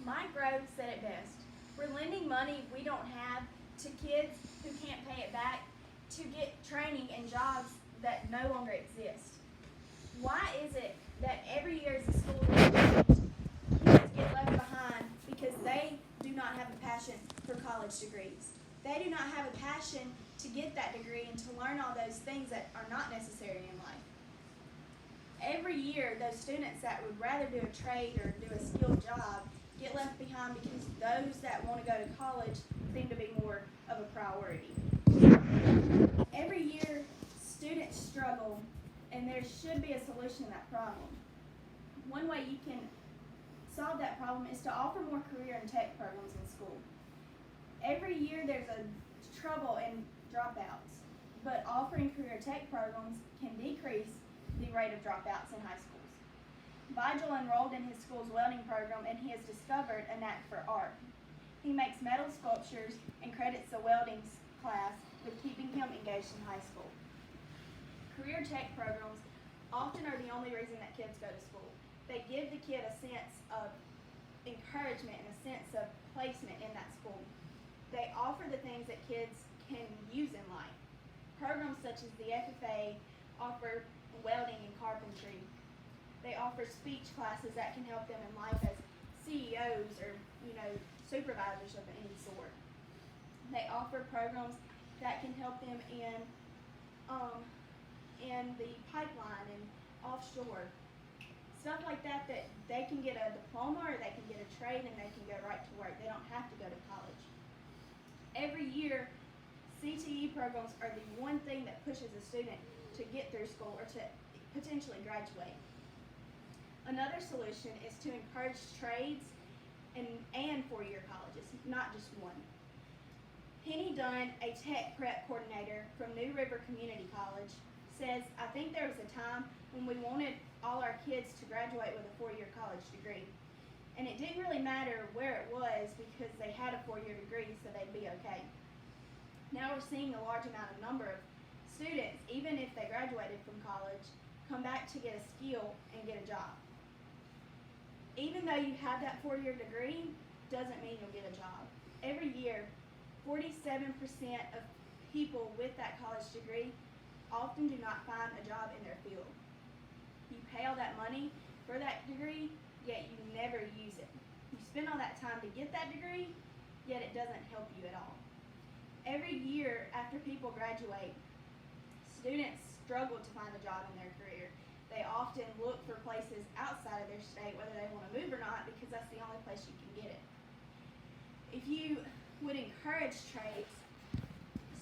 Mike Grove said it best. We're lending money we don't have to kids who can't pay it back to get training and jobs that no longer exist. Why is it that every year as the school year changes, kids get left behind because they do not have a passion for college degrees? They do not have a passion to get that degree and to learn all those things that are not necessary in life. Every year, those students that would rather do a trade or do a skilled job get left behind because those that want to go to college seem to be more of a priority. Every year, students struggle, and there should be a solution to that problem. One way you can solve that problem is to offer more career and tech programs in school. Every year there's a trouble in dropouts, but offering career tech programs can decrease the rate of dropouts in high schools. Vigil enrolled in his school's welding program, and he has discovered a knack for art. He makes metal sculptures and credits the welding class with keeping him engaged in high school. Career tech programs often are the only reason that kids go to school. They give the kid a sense of encouragement and a sense of placement in that school. They offer the things that kids can use in life. Programs such as the FFA offer welding and carpentry. They offer speech classes that can help them in life as CEOs or supervisors of any sort. They offer programs that can help them in the pipeline and offshore. Stuff like that they can get a diploma or they can get a trade and they can go right to work. They don't have to go to college. Every year, CTE programs are the one thing that pushes a student to get through school or to potentially graduate. Another solution is to encourage trades and four-year colleges, not just one. Penny Dunn, a tech prep coordinator from New River Community College, says, "I think there was a time when we wanted all our kids to graduate with a four-year college degree. And it didn't really matter where it was because they had a four-year degree, so they'd be okay. Now we're seeing a large number of students, even if they graduated from college, come back to get a skill and get a job. Even though you have that four-year degree, doesn't mean you'll get a job. Every year, 47% of people with that college degree often do not find a job in their field. You pay all that money for that degree, yet you never use it. You spend all that time to get that degree, yet it doesn't help you at all. Every year after people graduate, students struggle to find a job in their career. They often look for places outside of their state, whether they want to move or not, because that's the only place you can get it. If you would encourage trades,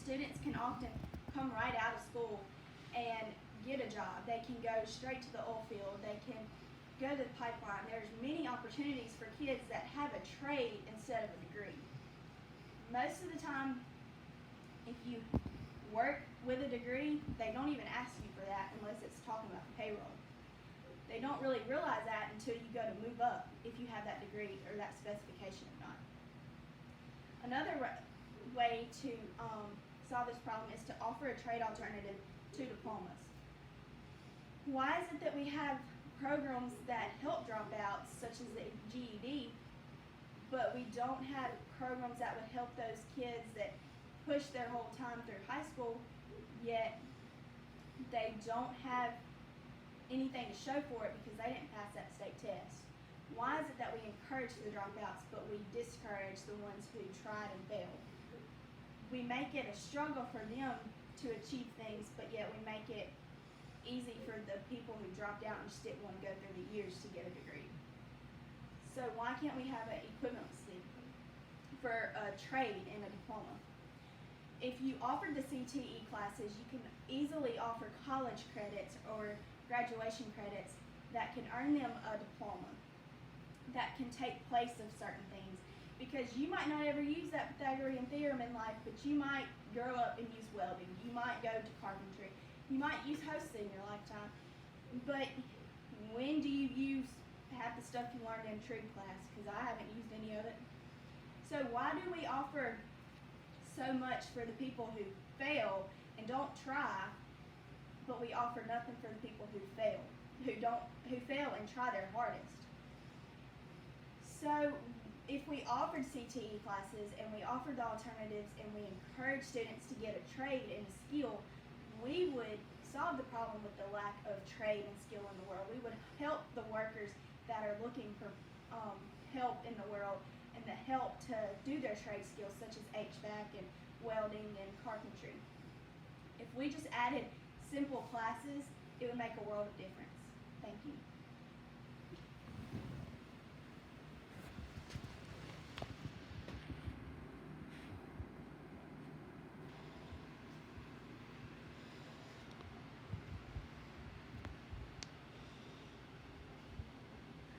students can often come right out of school and get a job. They can go straight to the oil field. They can go to the pipeline. There's many opportunities for kids that have a trade instead of a degree. Most of the time, if you work with a degree, they don't even ask you for that unless it's talking about the payroll. They don't really realize that until you go to move up if you have that degree or that specification or not. Another way to solve this problem is to offer a trade alternative to diplomas. Why is it that we have programs that help dropouts, such as the GED, but we don't have programs that would help those kids that push their whole time through high school, yet they don't have anything to show for it because they didn't pass that state test? Why is it that we encourage the dropouts, but we discourage the ones who tried and failed? We make it a struggle for them to achieve things, but yet we make it easy for the people who dropped out and just didn't want to go through the years to get a degree. So why can't we have an equivalency for a trade and a diploma? If you offered the CTE classes, you can easily offer college credits or graduation credits that can earn them a diploma that can take place of certain things. Because you might not ever use that Pythagorean theorem in life, but you might grow up and use welding. You might go to carpentry. You might use hosting in your lifetime. But when do you use half the stuff you learned in trade class? Because I haven't used any of it. So why do we offer so much for the people who fail and don't try, but we offer nothing for the people who fail and try their hardest? So if we offered CTE classes and we offered the alternatives and we encouraged students to get a trade and a skill, we would solve the problem with the lack of trade and skill in the world. We would help the workers that are looking for help in the world and the help to do their trade skills such as HVAC and welding and carpentry. If we just added simple classes, it would make a world of difference. Thank you.